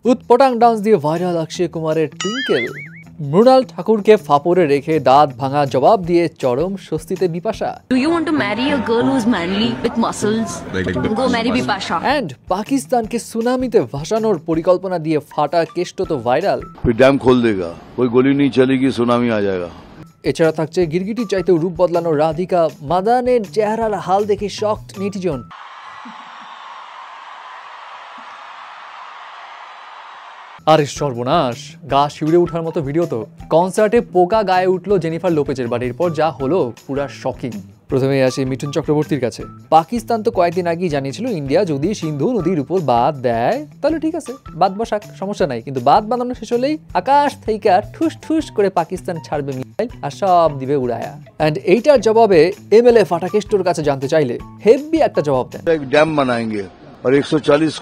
উৎপটাং dance দিয়ে viral অক্ষয় কুমারের twinkle. Mrinal ঠাকুরকে ফাপড়ে রেখে দাঁত ভাঙা জবাব দিয়ে চরম স্বস্তিতে Bipasha. Do you want to marry a girl who's manly with muscles? Go marry Bipasha. And পাকিস্তানকে সুনামিতে ভাসানোর পরিকল্পনা দিয়ে ফাটা কেষ্ট তো ভাইরাল। फिर डैम खोल देगा, कोई गोली नहीं चलेगी, सुनामी आ जाएगा। এছাড়া থাকছে গিরগিটি চাইতেও রূপ বদলানো রাধিকা মাদানের চেহারার হাল দেখে শকড নেটিজন। আরে সর্বনাশ, গা শিউরে ওঠার মতো ভিডিও তো। কনসার্টে পোকা গায়ে উঠলো জেনিফার লোপেজের, বাট এরপর যা হলো পুরা শকিং। প্রথমে আসি মিঠুন চক্রবর্তীর কাছে। পাকিস্তান তো কয়েকদিন আগেই জানিয়েছিল ইন্ডিয়া যদি সিন্ধু নদীর উপর বাঁধ দেয় তাহলে ঠিক আছে, বাঁধ বসাক, সমস্যা নাই। কিন্তু বাঁধ বানানো শেষ হলেই আকাশ থেকে ঠুস ঠুস করে পাকিস্তান ছাড়বে মিসাইল আর সব দিবে উড়ায়া। এন্ড এইটার জবাবে এমএলএ ফাটাকেষ্টর কাছে জানতে চাইলে হেভি একটা জবাব দেন। एक डैम बनाएंगे और 140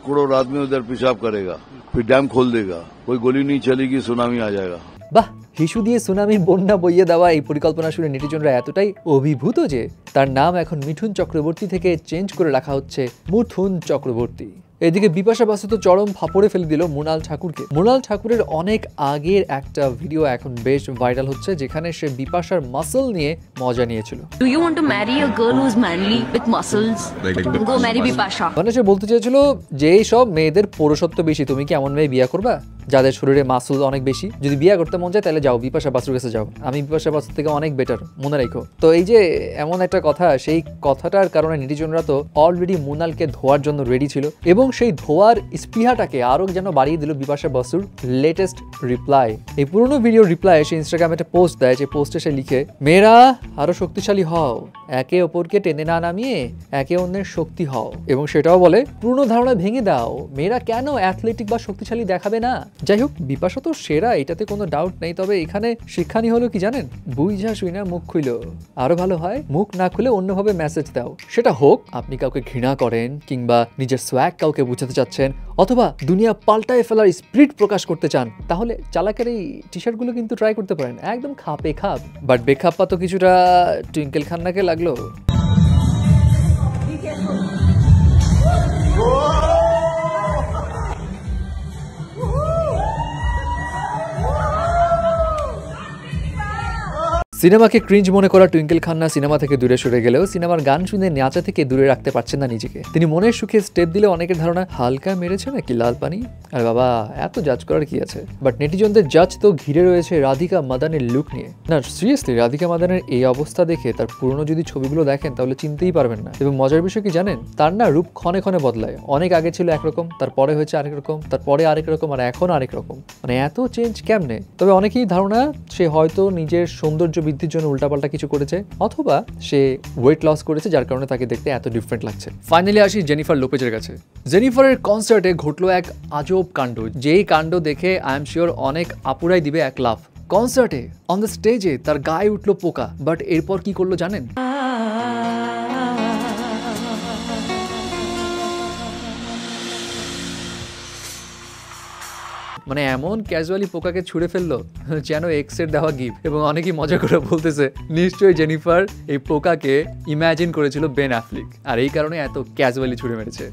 करोड़ आदमी उधर पेशाब करेगा, फिर डैम खोल देगा, कोई गोली नहीं चलेगी, सुनामी आ जाएगा। বাহ, হিসু দিয়ে সুনামির বন্যা বইয়ে দেওয়া এই পরিকল্পনা শুনে নেটিজনরা এতটাই অভিভূত যে তার নাম এখন মিঠুন চক্রবর্তী থেকে চেঞ্জ করে রাখা হচ্ছে মুথুন চক্রবর্তী। এদিকে বিপাশা বাসু তো চরম ফাপড়ে ফেলে দিল মৃণাল ঠাকুরকে। মৃণাল ঠাকুরের অনেক আগের একটা ভিডিও এখন বেশ ভাইরাল হচ্ছে, যেখানে সে বিপাশার মাসল নিয়ে মজা নিয়েছিল। Do you want to marry a girl who's manly with muscles? Go marry Bipasha. মানে সে বলতে চেয়েছিল যে সব মেয়েদের পৌরসত্ব বেশি, তুমি কি এমন মেয়ে বিয়ে করবা যাদের শরীরে মাসুল অনেক বেশি? যদি বিয়ে করতে মন চায় তাহলে যাও বিপাশা বাসুর কাছে যাও, আমি বিপাশা বাসুর থেকে অনেক বেটার, মনে রাখো। তো এই যে এমন একটা কথা, সেই কথাটার কারণে নেটিজনরা তো অলরেডি মৃণালকে ধোয়ার জন্য রেডি ছিল, এবং সেই ধোয়ার স্পৃহাটাকে আরো যেন বাড়িয়ে দিল বিপাশা বাসুর লেটেস্ট রিপ্লাই। এই পুরোনো ভিডিওর রিপ্লাই সে ইনস্টাগ্রামে একটা পোস্ট দেয়, যে পোস্টে সে লিখে, মেয়েরা আরো শক্তিশালী হও, একে অপরকে টেনে না নামিয়ে একে অন্যের শক্তি হও। এবং সেটাও বলে পুরনো ধারণা ভেঙে দাও, মেয়েরা কেন অ্যাথলেটিক বা শক্তিশালী দেখাবে না। যাই হোক, বিপাশা তো সেরা, এটাতে কোনো ডাউট নেই। তবে এখানে শিক্ষানি হলো কি জানেন, বুঝা শুই না মুখ খুইল। আরো ভালো হয় মুখ না খুলে অন্যভাবে মেসেজ দাও। সেটা হোক আপনি কাউকে ঘৃণা করেন, কিংবা নিজের সোয়াগ কাউকে বুঝাতে চাচ্ছেন, অথবা দুনিয়া পাল্টায় ফেলার স্পিরিট প্রকাশ করতে চান, তাহলে চালাকের এই টি শার্টগুলো কিন্তু ট্রাই করতে পারেন। একদম খাপে খাপ। বাট বেখাপ্পা তো কিছুটা টুইঙ্কেল খান্নাকে লাগলো। সিনেমাকে ক্রিঞ্জ মনে করা টুইঙ্কেল খান্না সিনেমা থেকে দূরে সরে গেলেও সিনেমার গান শুনে নাচা থেকে দূরে রাখতে পারছেন না নিজেকে। তিনি মনের সুখে স্টেপ দিলে অনেকের ধারণা হালকা মেরেছে নাকি লাল পানি। আর বাবা, এত জাজ করার কি আছে? বাট নেটিজনদের জাজ তো ঘিরে রয়েছে রাধিকা মাদানের লুক নিয়ে। না সিরিয়াসলি, রাধিকা মাদানের এই অবস্থা দেখে তার পুরনো যদি ছবিগুলো দেখেন তাহলে চিনতেই পারবেন না। এবং মজার বিষয় কি জানেন, তার না রূপ ক্ষণে ক্ষণে বদলায়। অনেক আগে ছিল একরকম, তারপরে হয়েছে আরেক রকম, তারপরে আরেক রকম, আর এখন আরেক রকম। মানে এত চেঞ্জ কেমনে? তবে অনেকেই ধারণা সে হয়তো নিজের সৌন্দর্য বৃদ্ধির জন্য উল্টাপাল্টা কিছু করেছে, অথবা সে ওয়েট লস করেছে, যার কারণে তাকে দেখতে এত ডিফারেন্ট লাগছে। ফাইনালি আসি জেনিফার লোপেজের কাছে। জেনিফারের কনসার্টে ঘটলো এক আজব কাণ্ড, যেই কাণ্ড দেখে আই এম শিওর অনেক আপুরাই দিবে এক লাফ। কনসার্টে অন দ্য স্টেজে তার গায়ে উঠলো পোকা, বাট এরপর কি করলো জানেন? মানে এমন ক্যাজুয়ালি পোকাকে ছুঁড়ে ফেললো যেন এক্সের দেওয়া গিফট। এবং অনেকেই মজা করে বলতেছে নিশ্চয়ই জেনিফার এই পোকাকে ইমাজিন করেছিল বেন অ্যাফ্লিক, আর এই কারণে এত ক্যাজুয়ালি ছুঁড়ে মেরেছে।